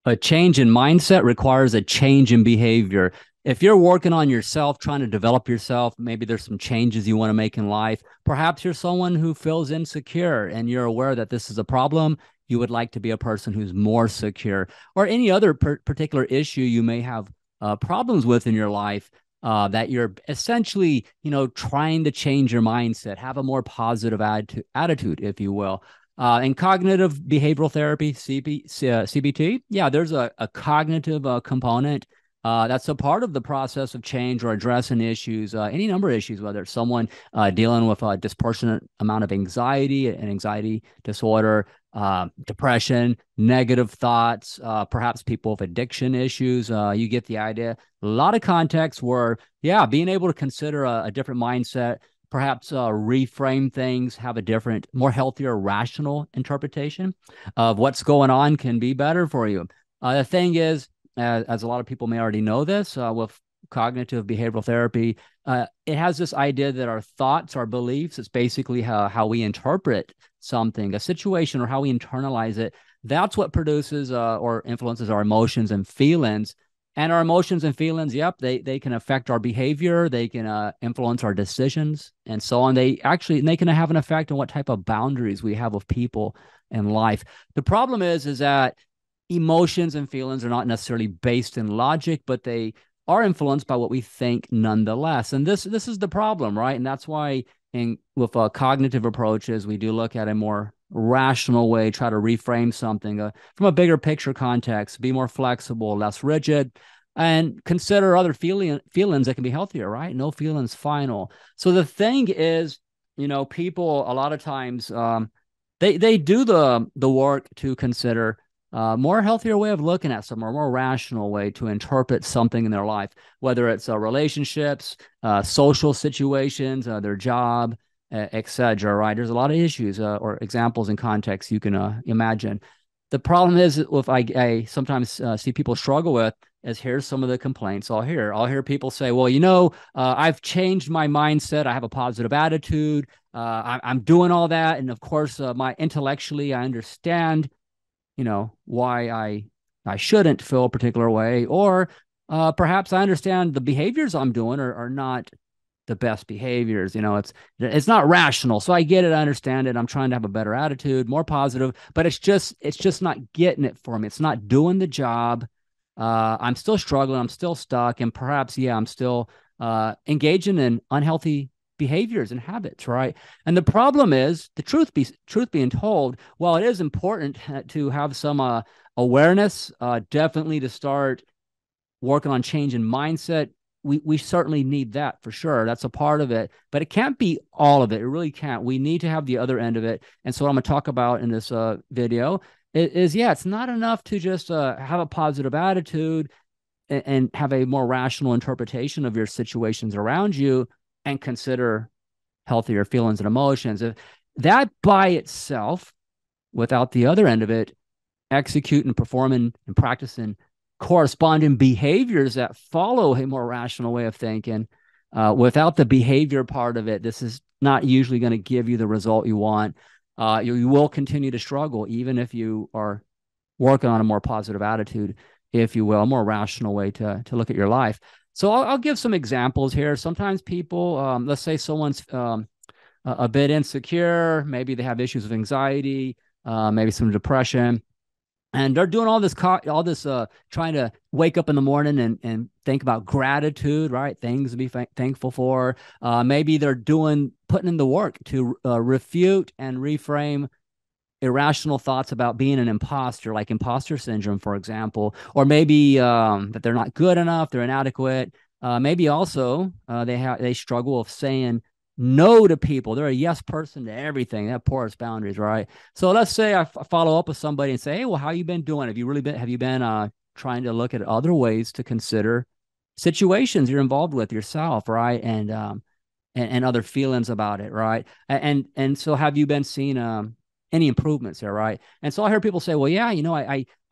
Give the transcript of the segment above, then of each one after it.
A change in mindset requires a change in behavior. If you're working on yourself, trying to develop yourself, maybe there's some changes you want to make in life. Perhaps you're someone who feels insecure and you're aware that this is a problem. You would like to be a person who's more secure, or any other particular issue you may have problems with in your life. That you're essentially, trying to change your mindset, have a more positive attitude, if you will. In cognitive behavioral therapy, CBT, yeah, there's a cognitive component that's a part of the process of change or addressing issues, any number of issues, whether it's someone dealing with a disproportionate amount of anxiety, an anxiety disorder, depression, negative thoughts, perhaps people with addiction issues. You get the idea. A lot of contexts where, yeah, being able to consider a different mindset, perhaps reframe things, have a different, more healthier, rational interpretation of what's going on can be better for you. The thing is, as a lot of people may already know this, with cognitive behavioral therapy, it has this idea that our thoughts, our beliefs, it's basically how we interpret something, a situation, or how we internalize it. That's what produces or influences our emotions and feelings. And our emotions and feelings, yep, they can affect our behavior. They can influence our decisions and so on. They can have an effect on what type of boundaries we have with people in life. The problem is that emotions and feelings are not necessarily based in logic, but they are influenced by what we think nonetheless. And this is the problem, right? And that's why with cognitive approaches, we do look at a more rational way, try to reframe something from a bigger picture context, be more flexible, less rigid, and consider other feelings that can be healthier, right? No feelings final. So the thing is, people a lot of times they do the work to consider more healthier way of looking at something, or more rational way to interpret something in their life, whether it's relationships, social situations, their job, etc. Right? There's a lot of issues or examples and contexts you can imagine. The problem is, if I sometimes see people struggle with, is here's some of the complaints I'll hear. I'll hear people say, well, I've changed my mindset. I have a positive attitude. I'm doing all that. And of course, my intellectually, I understand why I shouldn't feel a particular way, or perhaps I understand the behaviors I'm doing are not the best behaviors. It's not rational, so I get it, I understand it. I'm trying to have a better attitude, more positive, but it's just not getting it for me. It's not doing the job. I'm still struggling. I'm still stuck, and perhaps, yeah, I'm still engaging in unhealthy behaviors and habits, right? And the problem is, the truth being told, while it is important to have some awareness, definitely to start working on changing mindset, we certainly need that for sure. That's a part of it, but it can't be all of it. It really can't. We need to have the other end of it. And so what I'm going to talk about in this video is, yeah, it's not enough to just have a positive attitude and have a more rational interpretation of your situations around you and consider healthier feelings and emotions. If that by itself, without the other end of it, executing, performing, and practicing corresponding behaviors that follow a more rational way of thinking, without the behavior part of it, this is not usually going to give you the result you want. You will continue to struggle, even if you are working on a more positive attitude, if you will, a more rational way to look at your life. So I'll give some examples here. Sometimes people, let's say someone's a bit insecure, maybe they have issues with anxiety, maybe some depression, and they're doing all this trying to wake up in the morning and think about gratitude, right? Things to be thankful for. Maybe they're putting in the work to refute and reframe irrational thoughts about being an imposter, like imposter syndrome, for example, or maybe that they're not good enough, they're inadequate. Maybe also they struggle with saying no to people. They're a yes person to everything. They have porous boundaries, right? So let's say I follow up with somebody and say, hey, well, how you been doing? Have you been trying to look at other ways to consider situations you're involved with yourself, right? And other feelings about it, right? And so have you been seeing any improvements there, right? And so I hear people say, well, yeah,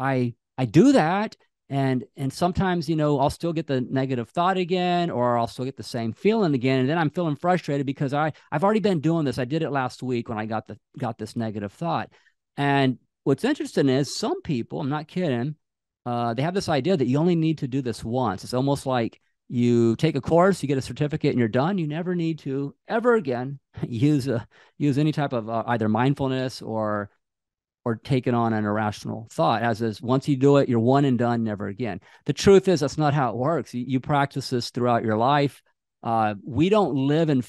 I do that, and sometimes I'll still get the negative thought again, or I'll still get the same feeling again, and then I'm feeling frustrated because I've already been doing this. I did it last week when I got this negative thought. And what's interesting is some people, I'm not kidding, they have this idea that you only need to do this once. It's almost like you take a course, you get a certificate, and you're done. You never need to ever again use any type of either mindfulness or taking on an irrational thought. As is, once you do it, you're one and done, never again. The truth is that's not how it works. You practice this throughout your life. We don't live in a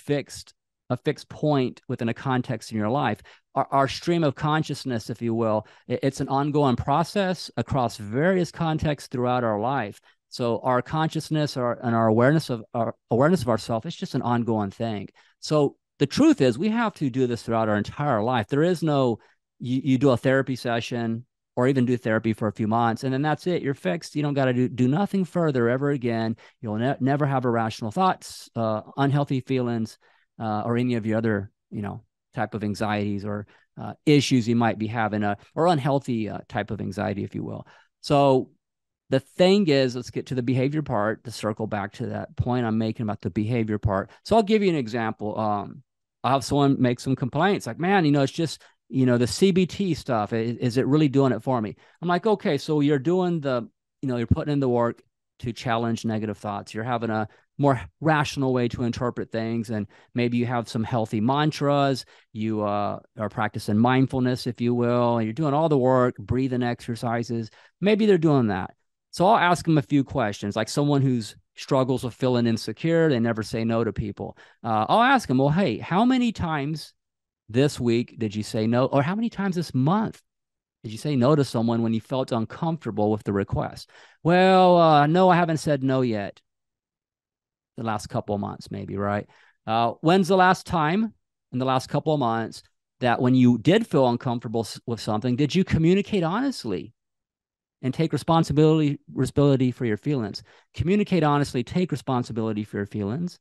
fixed point within a context in your life. Our stream of consciousness, if you will, it's an ongoing process across various contexts throughout our life. So our consciousness and our awareness of ourselves, it's just an ongoing thing. So the truth is we have to do this throughout our entire life. There is no, you do a therapy session or even do therapy for a few months, and then that's it. You're fixed. You don't got to do nothing further ever again. You'll never have irrational thoughts, unhealthy feelings, or any of your other, type of anxieties or issues you might be having, or unhealthy type of anxiety, if you will. So the thing is, let's get to the behavior part to circle back to that point I'm making about the behavior part. So I'll give you an example. I'll have someone make some complaints like, man, it's just, the CBT stuff. Is it really doing it for me? I'm like, okay, so you're doing you're putting in the work to challenge negative thoughts. You're having a more rational way to interpret things. And maybe you have some healthy mantras. You are practicing mindfulness, if you will. And you're doing all the work, breathing exercises. Maybe they're doing that. So I'll ask them a few questions, like someone who's struggles with feeling insecure. They never say no to people. I'll ask them, well, hey, how many times this week did you say no? Or how many times this month did you say no to someone when you felt uncomfortable with the request? Well, no, I haven't said no yet. The last couple of months, maybe, right? When's the last time in the last couple of months that when you did feel uncomfortable with something, did you communicate honestly and take responsibility for your feelings? Communicate honestly, take responsibility for your feelings.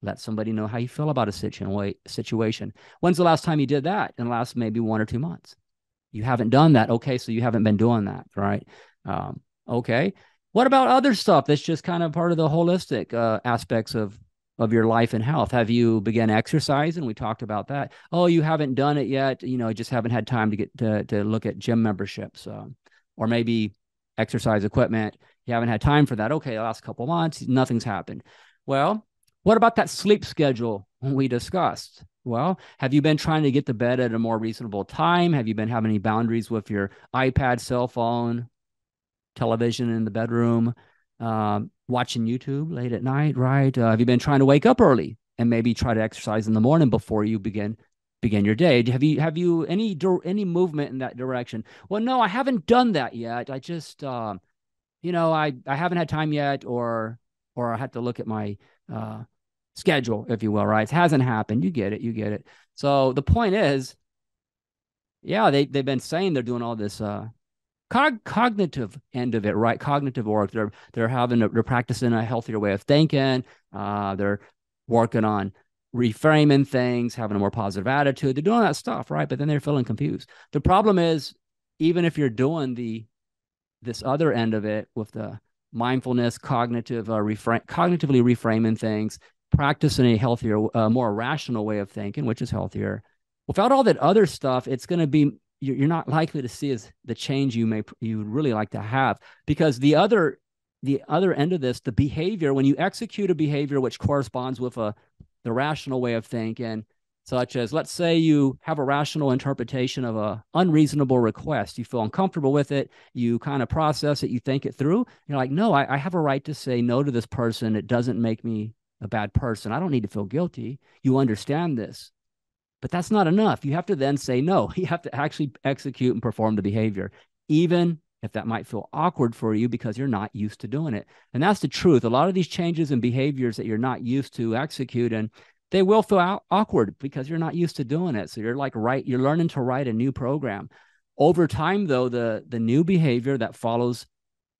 Let somebody know how you feel about a situation. When's the last time you did that? In the last maybe 1 or 2 months. You haven't done that. Okay, so you haven't been doing that, right? Okay. What about other stuff that's just kind of part of the holistic aspects of your life and health? Have you begun exercising? We talked about that. Oh, you haven't done it yet. Just haven't had time to get to look at gym memberships, or maybe exercise equipment. You haven't had time for that. Okay, the last couple of months, nothing's happened. Well, what about that sleep schedule we discussed? Well, have you been trying to get to bed at a more reasonable time? Have you been having any boundaries with your iPad, cell phone, television in the bedroom, watching YouTube late at night, right? Have you been trying to wake up early and maybe try to exercise in the morning before you begin your day? Have you any movement in that direction? Well, no, I haven't done that yet. I just I haven't had time yet, or I had to look at my schedule, if you will, right? It hasn't happened. You get it. So the point is, yeah, they've been saying they're doing all this cognitive end of it, right? Cognitive work. They're practicing a healthier way of thinking. They're working on reframing things, having a more positive attitude. They're doing that stuff, right? But then they're feeling confused. The problem is, even if you're doing this other end of it with the mindfulness, cognitively reframing things, practicing a healthier, more rational way of thinking, which is healthier. Without all that other stuff, it's going to be, you're not likely to see as the change you would really like to have, because the other end of this, the behavior, when you execute a behavior which corresponds with the rational way of thinking, such as, let's say you have a rational interpretation of a unreasonable request. You feel uncomfortable with it. You kind of process it. You think it through. You're like, no, I have a right to say no to this person. It doesn't make me a bad person. I don't need to feel guilty. You understand this. But that's not enough. You have to then say no. You have to actually execute and perform the behavior, even if that might feel awkward for you because you're not used to doing it. And that's the truth. A lot of these changes in behaviors that you're not used to executing, they will feel awkward because you're not used to doing it. So you're you're learning to write a new program. Over time, though, the new behavior that follows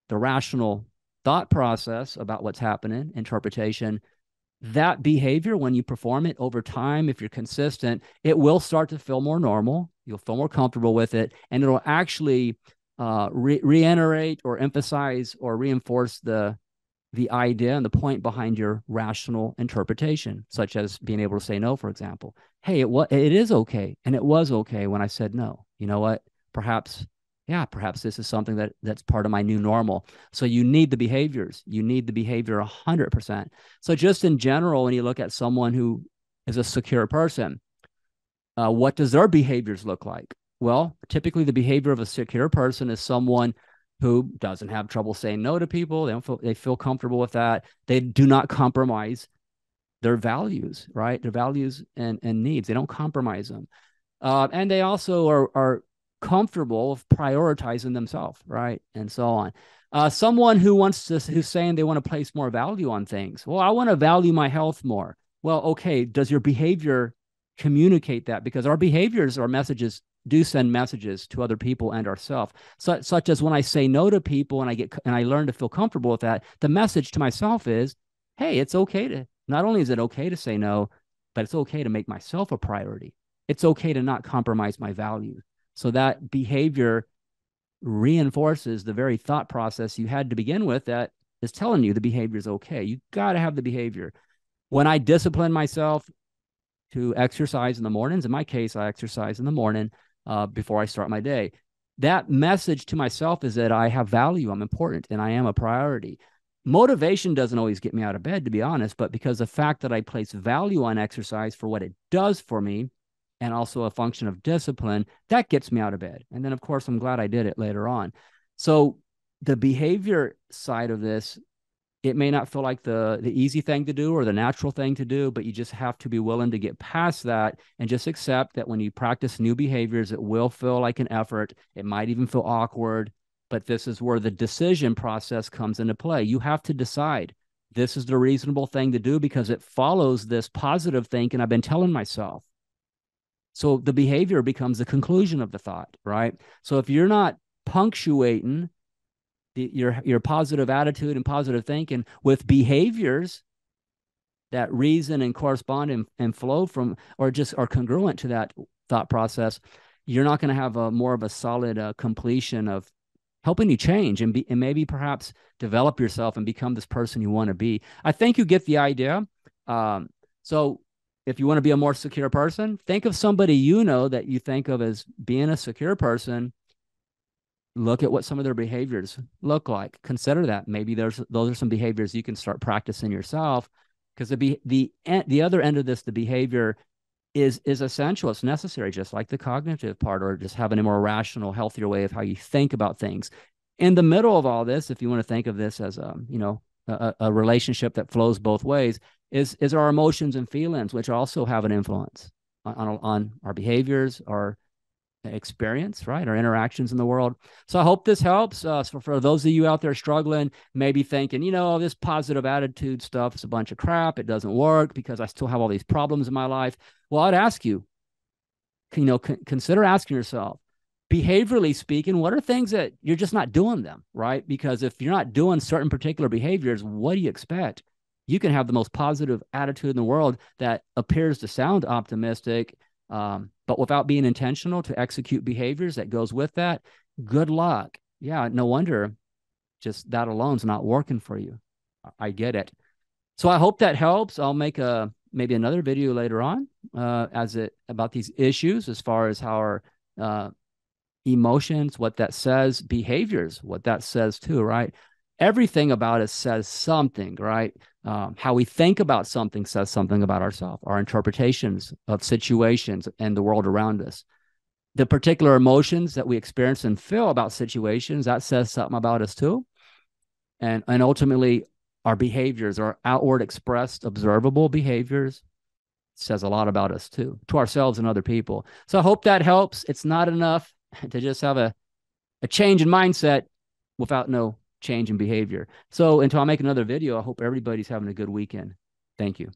the rational thought process about what's happening, interpretation, that behavior, when you perform it over time, if you're consistent, it will start to feel more normal. You'll feel more comfortable with it, and it'll actually reiterate or emphasize or reinforce the idea and the point behind your rational interpretation, such as being able to say no, for example. Hey, it is okay, and it was okay when I said no. You know what? Perhaps yeah, perhaps this is something that's part of my new normal. So you need the behaviors. You need the behavior 100%. So just in general, when you look at someone who is a secure person, what does their behaviors look like? Well, typically the behavior of a secure person is someone who doesn't have trouble saying no to people. They feel comfortable with that. They do not compromise their values, right? Their values and needs. They don't compromise them. And they also are comfortable with prioritizing themselves, right? And so on. Someone who's saying they want to place more value on things. Well, I want to value my health more. Well, okay, does your behavior communicate that? Because our behaviors, our messages do send messages to other people and ourselves. Such as when I say no to people and I learn to feel comfortable with that, the message to myself is, hey, it's okay to, not only is it okay to say no, but it's okay to make myself a priority. It's okay to not compromise my values. So that behavior reinforces the very thought process you had to begin with that is telling you the behavior is okay. You got to have the behavior. When I discipline myself to exercise in the mornings, in my case, I exercise in the morning before I start my day. That message to myself is that I have value, I'm important, and I am a priority. Motivation doesn't always get me out of bed, to be honest, but because the fact that I place value on exercise for what it does for me, and also a function of discipline, that gets me out of bed. And then, of course, I'm glad I did it later on. So the behavior side of this, it may not feel like the easy thing to do or the natural thing to do, but you just have to be willing to get past that and just accept that when you practice new behaviors, it will feel like an effort. It might even feel awkward, but this is where the decision process comes into play. You have to decide this is the reasonable thing to do because it follows this positive thinking I've been telling myself. So the behavior becomes the conclusion of the thought, right? So if you're not punctuating your positive attitude and positive thinking with behaviors that reason and correspond and flow from or just are congruent to that thought process, you're not going to have a more of a solid completion of helping you change and maybe perhaps develop yourself and become this person you want to be. I think you get the idea. So if you want to be a more secure person, think of somebody you know that you think of as being a secure person. Look at what some of their behaviors look like. Consider that. Maybe those are some behaviors you can start practicing yourself, because the other end of this, the behavior is essential. It's necessary, just like the cognitive part, or just having a more rational, healthier way of how you think about things. In the middle of all this, if you want to think of this as a relationship that flows both ways, is our emotions and feelings, which also have an influence on our behaviors, our experience, right? Our interactions in the world. So I hope this helps. So for those of you out there struggling, maybe thinking, this positive attitude stuff is a bunch of crap. It doesn't work because I still have all these problems in my life. Well, I'd ask you, consider asking yourself, behaviorally speaking, what are things that you're just not doing them, right? Because if you're not doing certain particular behaviors, what do you expect? You can have the most positive attitude in the world that appears to sound optimistic, but without being intentional to execute behaviors that goes with that, good luck. Yeah, no wonder just that alone's not working for you. I get it. So I hope that helps. I'll make maybe another video later on about these issues as far as how our emotions, what that says, behaviors, what that says too, right? Everything about us says something, right? How we think about something says something about ourselves, our interpretations of situations and the world around us. The particular emotions that we experience and feel about situations, that says something about us too. And ultimately, our behaviors, our outward expressed, observable behaviors, says a lot about us too, to ourselves and other people. So I hope that helps. It's not enough to just have a change in mindset without no change in behavior. So until I make another video, I hope everybody's having a good weekend. Thank you.